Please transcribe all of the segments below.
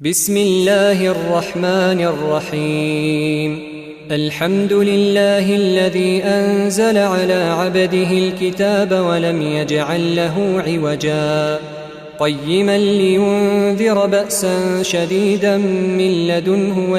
بسم الله الرحمن الرحيم. الحمد لله الذي أنزل على عبده الكتاب ولم يجعل له عوجا قيما لينذر بأسا شديدا من لدنه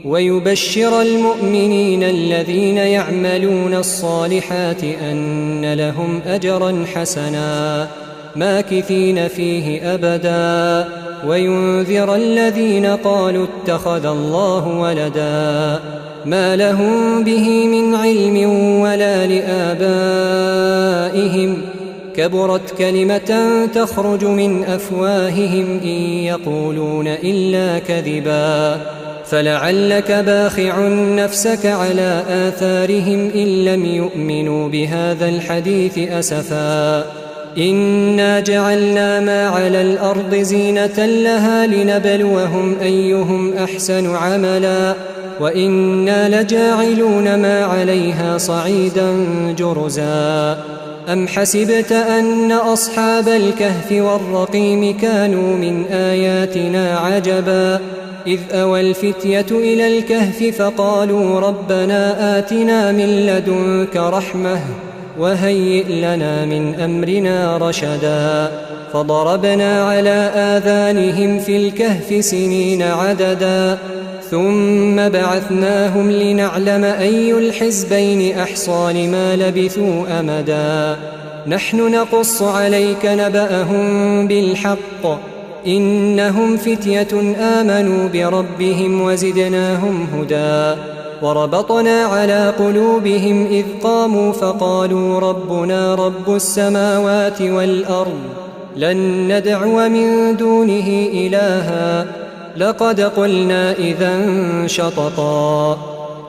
ويبشر المؤمنين الذين يعملون الصالحات أن لهم أجرا حسنا ماكثين فيه أبدا وينذر الذين قالوا اتخذ الله ولدا ما لهم به من علم ولا لآبائهم كبرت كلمة تخرج من أفواههم إن يقولون إلا كذبا فلعلك باخع نفسك على آثارهم إن لم يؤمنوا بهذا الحديث أسفا إنا جعلنا ما على الأرض زينة لها لنبلوهم أيهم أحسن عملا وإنا لجاعلون ما عليها صعيدا جرزا أم حسبت أن أصحاب الكهف والرقيم كانوا من آياتنا عجبا إذ أوى الفتية إلى الكهف فقالوا ربنا آتنا من لدنك رحمة وهيئ لنا من أمرنا رشدا فضربنا على آذانهم في الكهف سنين عددا ثم بعثناهم لنعلم أي الحزبين أحصى لما لبثوا أمدا نحن نقص عليك نبأهم بالحق إنهم فتية آمنوا بربهم وزدناهم هدى وربطنا على قلوبهم إذ قاموا فقالوا ربنا رب السماوات والأرض لن ندعو من دونه إلها لقد قلنا إذا شططا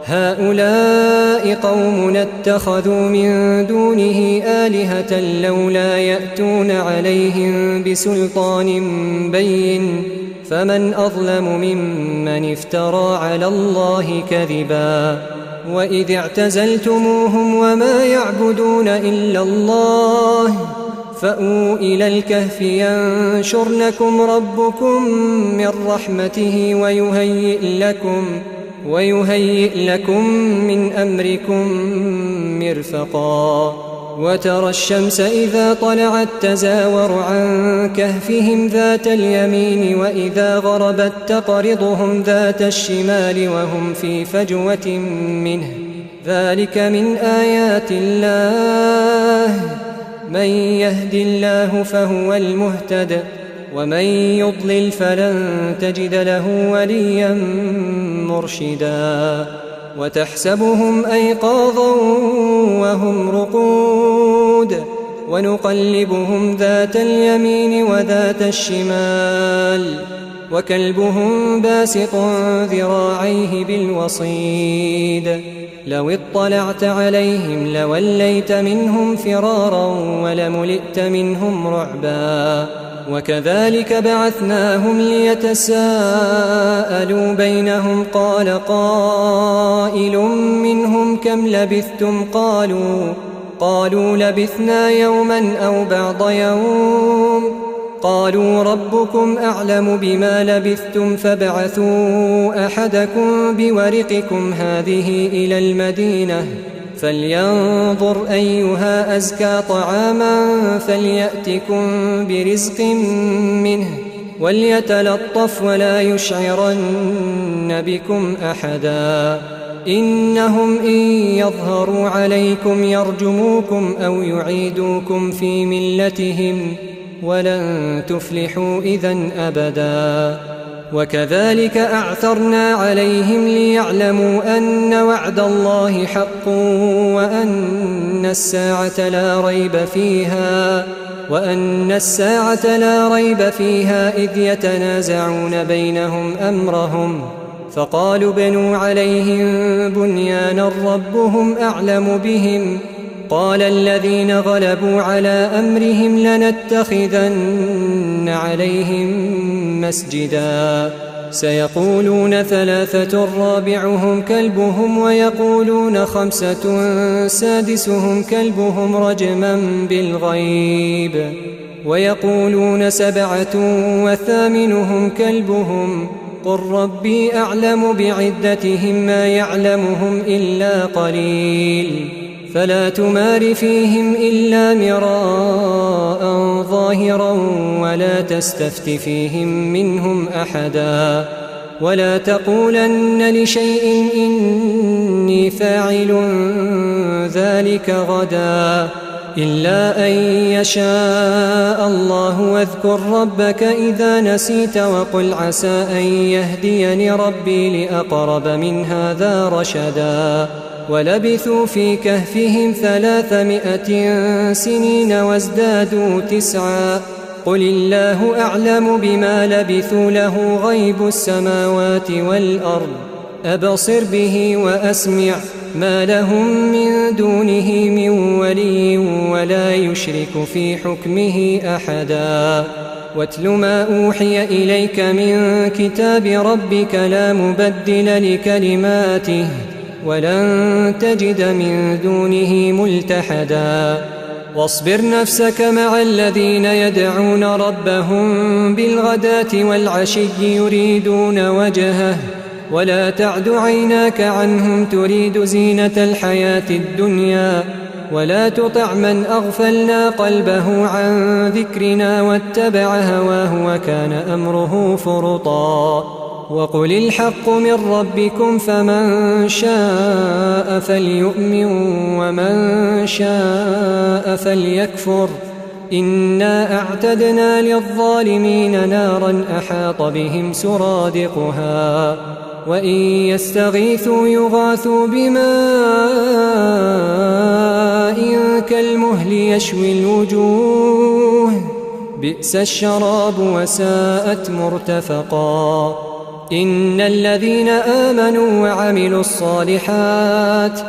هؤلاء قومنا اتخذوا من دونه آلهة لولا يأتون عليهم بسلطان بين فمن أظلم ممن افترى على الله كذبا وإذ اعتزلتموهم وما يعبدون إلا الله فأووا إلى الكهف ينشر لكم ربكم من رحمته ويهيئ لكم من أمركم مرفقا وترى الشمس إذا طلعت تزاور عن كهفهم ذات اليمين وإذا غربت تقرضهم ذات الشمال وهم في فجوة منه ذلك من آيات الله من يهد الله فهو المهتد ومن يضلل فلن تجد له وليا مرشدا وتحسبهم أيقاظا وهم رقود ونقلبهم ذات اليمين وذات الشمال وكلبهم باسط ذراعيه بالوصيد لو اطلعت عليهم لوليت منهم فرارا ولملئت منهم رعبا وكذلك بعثناهم ليتساءلوا بينهم قال قائل منهم كم لبثتم قالوا لبثنا يوما أو بعض يوم قالوا ربكم أعلم بما لبثتم فابعثوا أحدكم بورقكم هذه إلى المدينة فلينظر أيها أزكى طعاما فليأتكم برزق منه وليتلطف ولا يشعرن بكم أحدا إنهم إن يظهروا عليكم يرجموكم أو يعيدوكم في ملتهم ولن تفلحوا إذن أبدا وكذلك أعثرنا عليهم ليعلموا أن وعد الله حق وأن الساعة لا ريب فيها إذ يتنازعون بينهم أمرهم فقالوا بنوا عليهم بنيانا ربهم أعلم بهم قال الذين غلبوا على أمرهم لنتخذن عليهم مسجدا سيقولون 3 رابعهم كلبهم ويقولون 5 سادسهم كلبهم رجما بالغيب ويقولون 7 وثامنهم كلبهم قل ربي أعلم بعدتهم ما يعلمهم إلا قليل فلا تمار فيهم إلا مراء ظاهرا ولا تستفت فيهم منهم أحدا ولا تقولن لشيء إني فاعل ذلك غدا إلا أن يشاء الله واذكر ربك إذا نسيت وقل عسى أن يهديني ربي لأقرب من هذا رشدا ولبثوا في كهفهم 300 سنين وازدادوا 9 قل الله أعلم بما لبثوا له غيب السماوات والأرض أبصر به وأسمع ما لهم من دونه من ولي ولا يشرك في حكمه أحدا واتل ما أوحي إليك من كتاب ربك لا مبدل لكلماته ولن تجد من دونه ملتحدا واصبر نفسك مع الذين يدعون ربهم بالغداة والعشي يريدون وجهه ولا تعد عيناك عنهم تريد زينة الحياة الدنيا ولا تطع من أغفلنا قلبه عن ذكرنا واتبع هواه وكان أمره فرطا وقل الحق من ربكم فمن شاء فليؤمن ومن شاء فليكفر إنا أعتدنا للظالمين نارا أحاط بهم سرادقها وإن يستغيثوا يغاثوا بماء كالمهل يشوي الوجوه بئس الشراب وساءت مرتفقا إن الذين آمنوا وعملوا الصالحات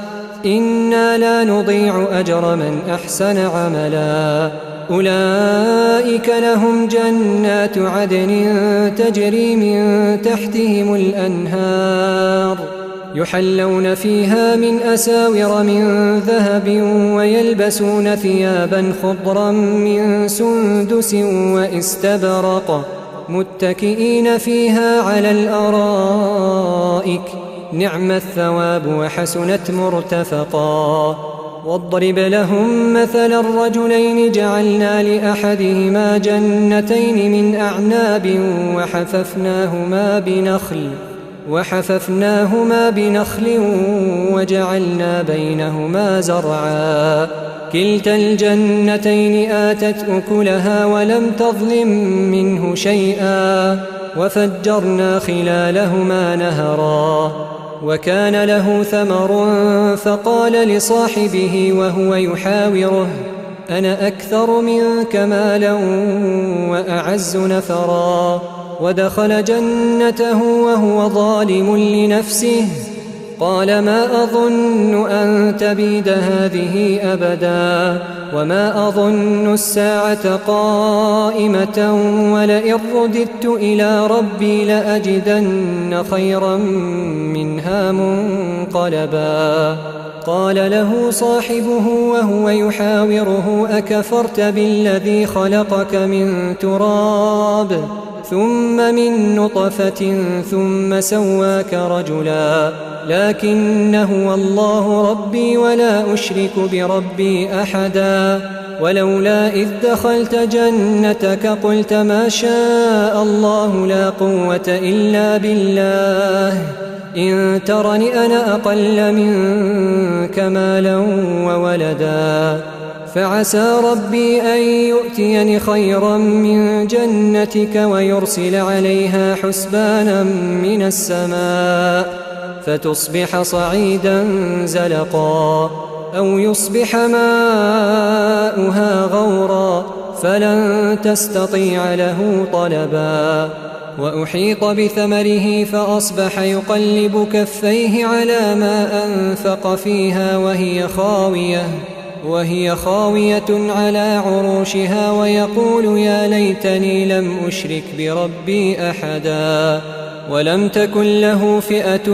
إنا لا نضيع أجر من أحسن عملا أولئك لهم جنات عدن تجري من تحتهم الأنهار يحلون فيها من أساور من ذهب ويلبسون ثيابا خضرا من سندس واستبرق متكئين فيها على الأرائك نعم الثواب وحسنت مرتفقا واضرب لهم مثل الرجلين جعلنا لأحدهما جنتين من أعناب وحففناهما بنخل وجعلنا بينهما زرعا كلتا الجنتين آتت أكلها ولم تظلم منه شيئا وفجرنا خلالهما نهرا وكان له ثمر فقال لصاحبه وهو يحاوره أنا أكثر منك مالا وأعز نفرا ودخل جنته وهو ظالم لنفسه قال ما أظن أن تبيد هذه أبدا وما أظن الساعة قائمة ولئن رددت إلى ربي لأجدن خيرا منها منقلبا قال له صاحبه وهو يحاوره أكفرت بالذي خلقك من تراب ثم من نطفة ثم سواك رجلا لكن هو الله ربي ولا أشرك بربي أحدا ولولا إذ دخلت جنتك قلت ما شاء الله لا قوة إلا بالله إن ترني أنا أقل منك مالا وولدا فعسى ربي أن يؤتيني خيرا من جنتك ويرسل عليها حسبانا من السماء فتصبح صعيدا زلقا أو يصبح ماؤها غورا فلن تستطيع له طلبا وأحيط بثمره فأصبح يقلب كفيه على ما أنفق فيها وهي خاوية على عروشها ويقول يا ليتني لم أشرك بربي أحدا ولم تكن له فئة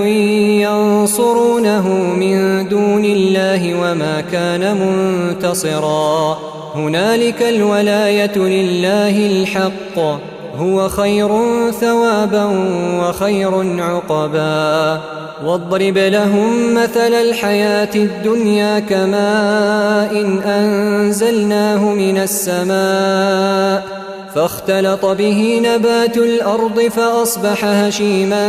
ينصرونه من دون الله وما كان منتصرا هنالك الولاية لله الحق هو خير ثوابا وخير عقبا واضرب لهم مثل الحياة الدنيا كماء أنزلناه من السماء فاختلط به نبات الأرض فأصبح هشيما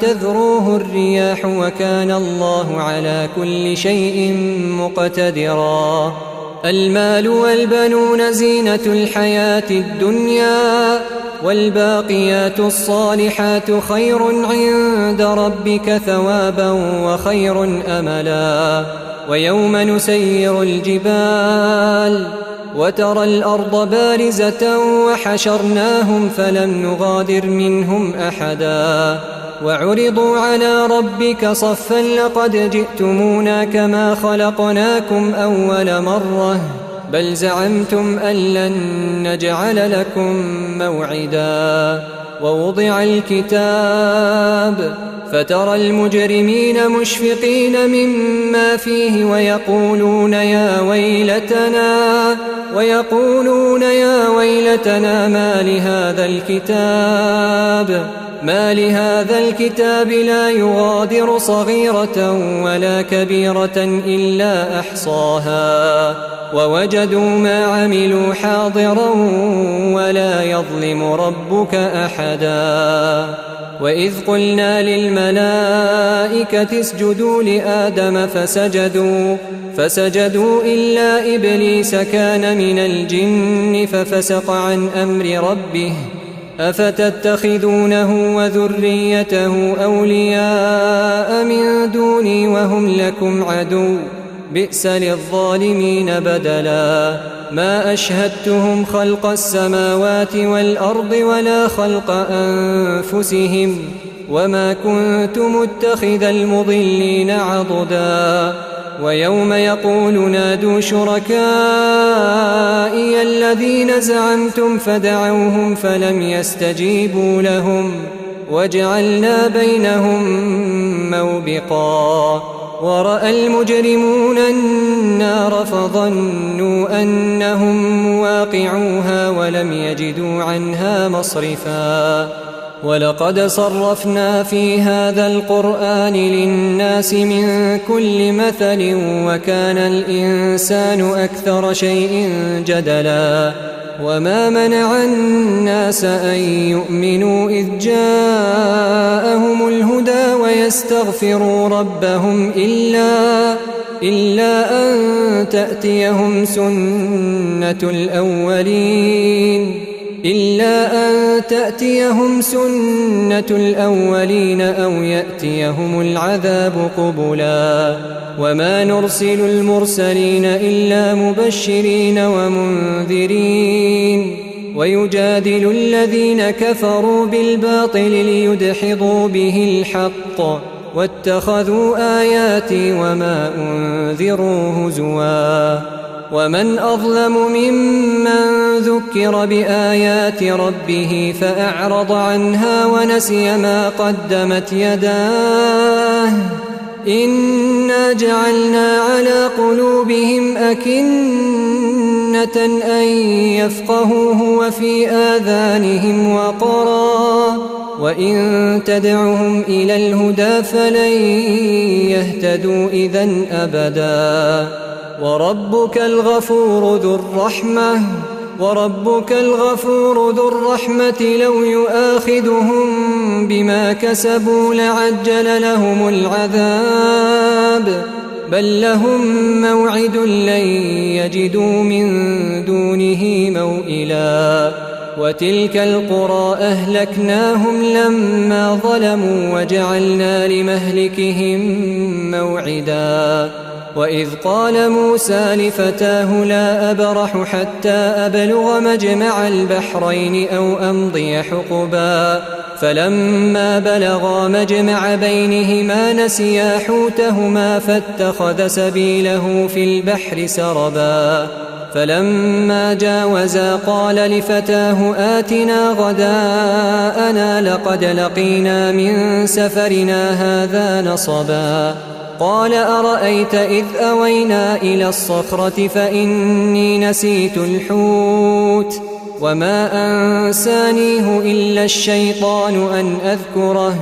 تذروه الرياح وكان الله على كل شيء مقتدرا المال والبنون زينة الحياة الدنيا والباقيات الصالحات خير عند ربك ثوابا وخير أملا ويوم نسير الجبال وترى الأرض بارزة وحشرناهم فلم نغادر منهم أحدا وعرضوا على ربك صفا لقد جئتمونا كما خلقناكم أول مرة بل زعمتم أن لن نجعل لكم موعدا ووضع الكتاب فترى المجرمين مشفقين مما فيه ويقولون يا ويلتنا ما لهذا الكتاب لا يغادر صغيرة ولا كبيرة إلا أحصاها ووجدوا ما عملوا حاضرا ولا يظلم ربك أحدا وإذ قلنا للملائكة اسجدوا لآدم فسجدوا إلا إبليس كان من الجن ففسق عن أمر ربه أفتتخذونه وذريته أولياء من دوني وهم لكم عدو بئس للظالمين بدلا ما أشهدتهم خلق السماوات والأرض ولا خلق أنفسهم وما كنت متخذ المضلين عضدا ويوم يقول نادوا شركائي الذين زعمتم فدعوهم فلم يستجيبوا لهم وجعلنا بينهم موبقا ورأى المجرمون النار فظنوا أنهم مواقعوها ولم يجدوا عنها مصرفا ولقد صرفنا في هذا القرآن للناس من كل مثل وكان الإنسان أكثر شيء جدلا وما منع الناس أن يؤمنوا إذ جاءهم الهدى ويستغفروا ربهم إلا أن تأتيهم سنة الأولين أو يأتيهم العذاب قبلا وما نرسل المرسلين إلا مبشرين ومنذرين ويجادل الذين كفروا بالباطل ليدحضوا به الحق واتخذوا آياتي وما أنذروا هزوا ومن أظلم ممن ذكر بآيات ربه فأعرض عنها ونسي ما قدمت يداه إنا جعلنا على قلوبهم أكنة أن يفقهوه وفي آذانهم وقرا وإن تدعهم إلى الهدى فلن يهتدوا إذن أبدا وربك الغفور ذو الرحمة لو يؤاخذهم بما كسبوا لعجل لهم العذاب بل لهم موعد لن يجدوا من دونه موئلا وتلك القرى أهلكناهم لما ظلموا وجعلنا لمهلكهم موعدا وإذ قال موسى لفتاه لا أبرح حتى أبلغ مجمع البحرين أو أمضي حقبا فلما بلغا مجمع بينهما نسيا حوتهما فاتخذ سبيله في البحر سربا فلما جاوزا قال لفتاه آتنا غداءنا لقد لقينا من سفرنا هذا نصبا قال أرأيت إذ أوينا إلى الصخرة فإني نسيت الحوت وما أنسانيه إلا الشيطان أن أذكره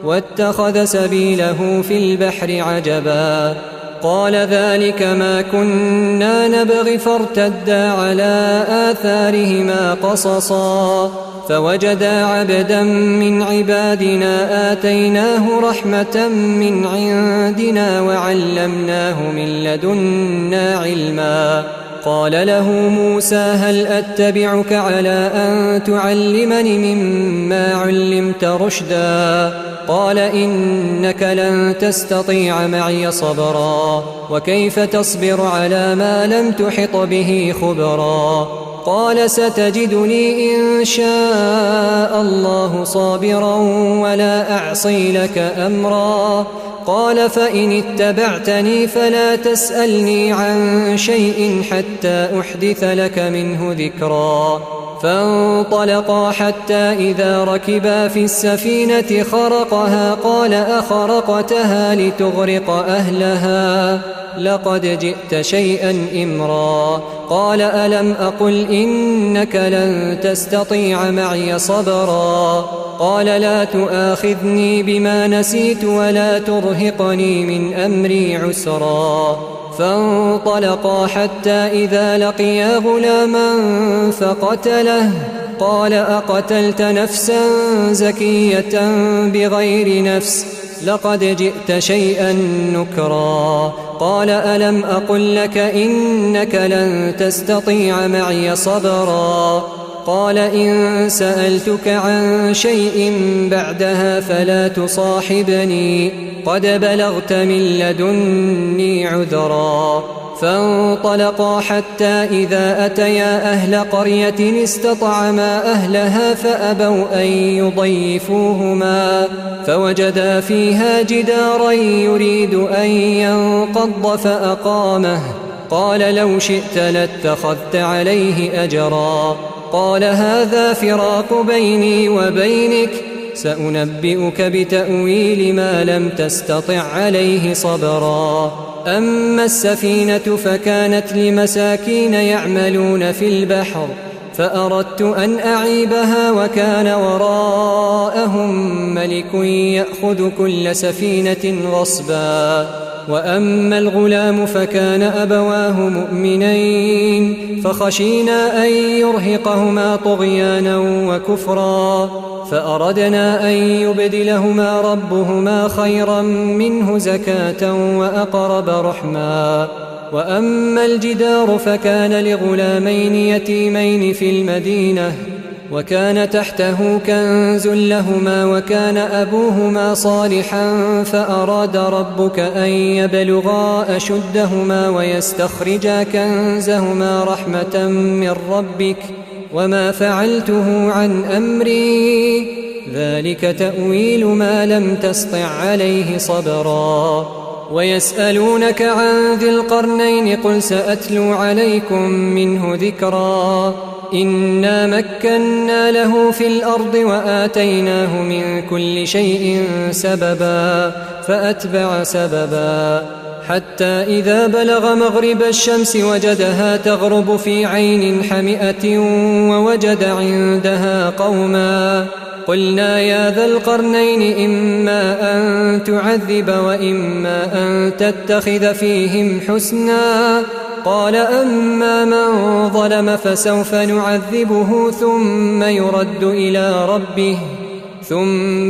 واتخذ سبيله في البحر عجبا قال ذلك ما كنا نبغي فارتدا على آثارهما قصصا فوجدا عبدا من عبادنا آتيناه رحمة من عندنا وعلمناه من لدنا علما قال له موسى هل أتبعك على أن تعلمني مما علمت رشدا قال إنك لن تستطيع معي صبرا وكيف تصبر على ما لم تحط به خبرا قال ستجدني إن شاء الله صابرا ولا أعصي لك أمرا قال فإن اتبعتني فلا تسألني عن شيء حتى أحدث لك منه ذكرا فانطلقا حتى إذا ركبا في السفينة خرقها قال أخرقتها لتغرق أهلها لقد جئت شيئا إمرا قال ألم أقل إنك لن تستطيع معي صبرا قال لا تؤاخذني بما نسيت ولا ترهقني من أمري عسرا فانطلقا حتى إذا لقيا غلاما فقتله قال أقتلت نفسا زكية بغير نفس لقد جئت شيئا نكرا قال ألم أقل لك إنك لن تستطيع معي صبرا قال إن سألتك عن شيء بعدها فلا تصاحبني قد بلغت من لدني عذرا فانطلقا حتى إذا أتيا أهل قرية استطعما أهلها فأبوا أن يضيفوهما فوجدا فيها جدارا يريد أن ينقض فأقامه قال لو شئت لاتخذت عليه أجرا قال هذا فراق بيني وبينك سأنبئك بتأويل ما لم تستطع عليه صبرا أما السفينة فكانت لمساكين يعملون في البحر فأردت أن أعيبها وكان وراءهم ملك يأخذ كل سفينة غصبا وأما الغلام فكان أبواه مؤمنين فخشينا أن يرهقهما طغيانا وكفرا فأردنا أن يبدلهما ربهما خيرا منه زكاة وأقرب رحما وأما الجدار فكان لغلامين يتيمين في المدينة وكان تحته كنز لهما وكان أبوهما صالحا فأراد ربك أن يبلغا أشدهما ويستخرجا كنزهما رحمة من ربك وما فعلته عن أمري ذلك تأويل ما لم تسطع عليه صبرا ويسألونك عن ذي القرنين قل سأتلو عليكم منه ذكرا إنا مكنا له في الأرض وآتيناه من كل شيء سببا فأتبع سببا حتى إذا بلغ مغرب الشمس وجدها تغرب في عين حمئة ووجد عندها قوما قلنا يا ذا القرنين إما أن تعذب وإما أن تتخذ فيهم حسنا قال أما من ظلم فسوف نعذبه ثم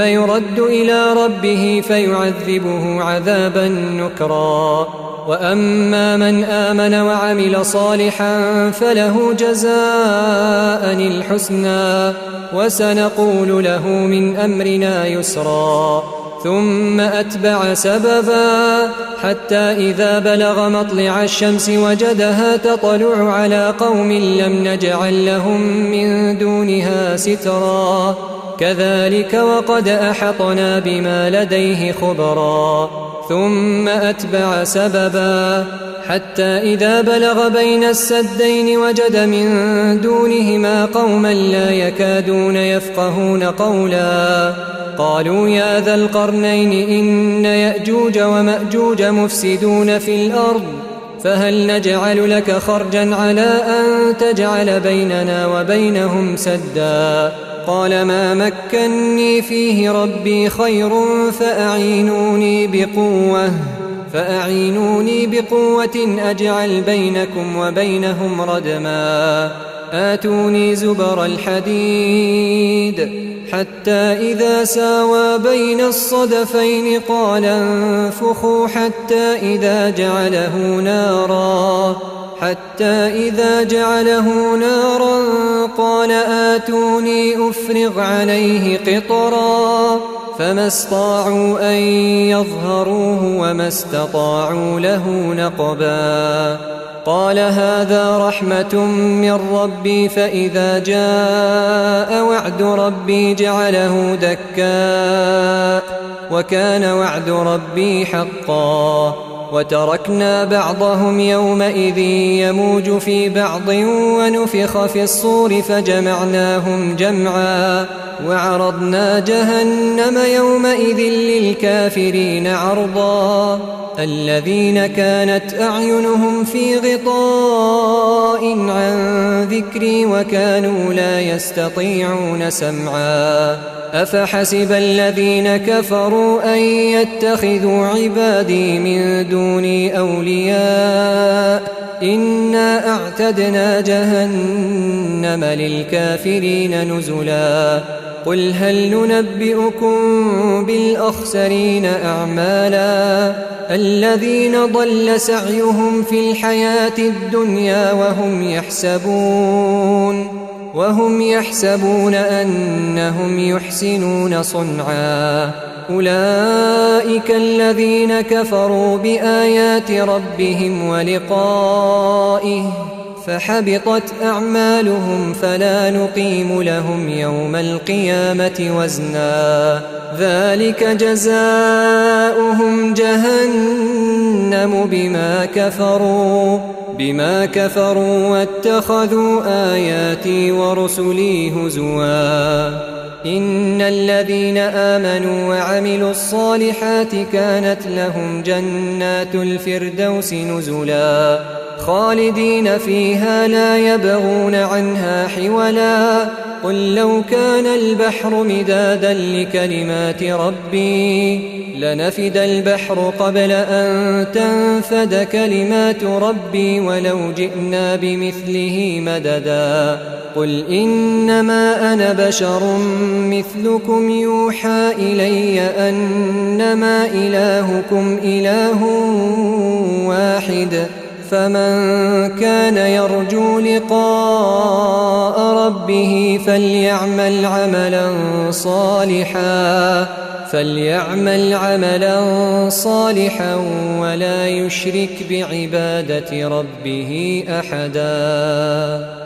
يرد إلى ربه فيعذبه عذابا نكرا وأما من آمن وعمل صالحا فله جزاء الحسنى وسنقول له من أمرنا يسرا ثم أتبع سببا حتى إذا بلغ مطلع الشمس وجدها تطلع على قوم لم نجعل لهم من دونها سترا كذلك وقد أحطنا بما لديه خبرا ثم أتبع سببا حتى إذا بلغ بين السدين وجد من دونهما قوما لا يكادون يفقهون قولا قالوا يا ذا القرنين إن يأجوج ومأجوج مفسدون في الأرض فهل نجعل لك خرجا على أن تجعل بيننا وبينهم سدا قال ما مكني فيه ربي خير فأعينوني بقوة أجعل بينكم وبينهم ردما آتوني زبر الحديد حتى إذا ساوى بين الصدفين قال انفخوا حتى إذا جعله نارا قال آتوني أفرغ عليه قطرا فما استطاعوا أن يظهروه وما استطاعوا له نقبا قال هذا رحمة من ربي فإذا جاء وعد ربي جعله دكاء وكان وعد ربي حقا وتركنا بعضهم يومئذ يموج في بعض ونفخ في الصور فجمعناهم جمعا وعرضنا جهنم يومئذ للكافرين عرضا الذين كانت أعينهم في غطاء عن ذكري وكانوا لا يستطيعون سمعا أفحسب الذين كفروا أن يتخذوا عبادي من دوني أولياء إنا أعتدنا جهنم للكافرين نزلا قل هل ننبئكم بالأخسرين أعمالا الذين ضل سعيهم في الحياة الدنيا وهم يحسبون أنهم يحسنون صنعا أولئك الذين كفروا بآيات ربهم ولقائه فحبطت أعمالهم فلا نقيم لهم يوم القيامة وزنا ذلك جزاؤهم جهنم بما كفروا واتخذوا آياتي ورسلي هزوا إن الذين آمنوا وعملوا الصالحات كانت لهم جنات الفردوس نزلا خالدين فيها لا يبغون عنها حولا قل لو كان البحر مدادا لكلمات ربي لنفد البحر قبل أن تنفد كلمات ربي ولو جئنا بمثله مددا قل إنما أنا بشر مثلكم يوحى إلي أنما إلهكم إله واحد فمن كان يرجو لقاء ربه فليعمل عملا صالحا ولا يشرك بعبادة ربه أحدا.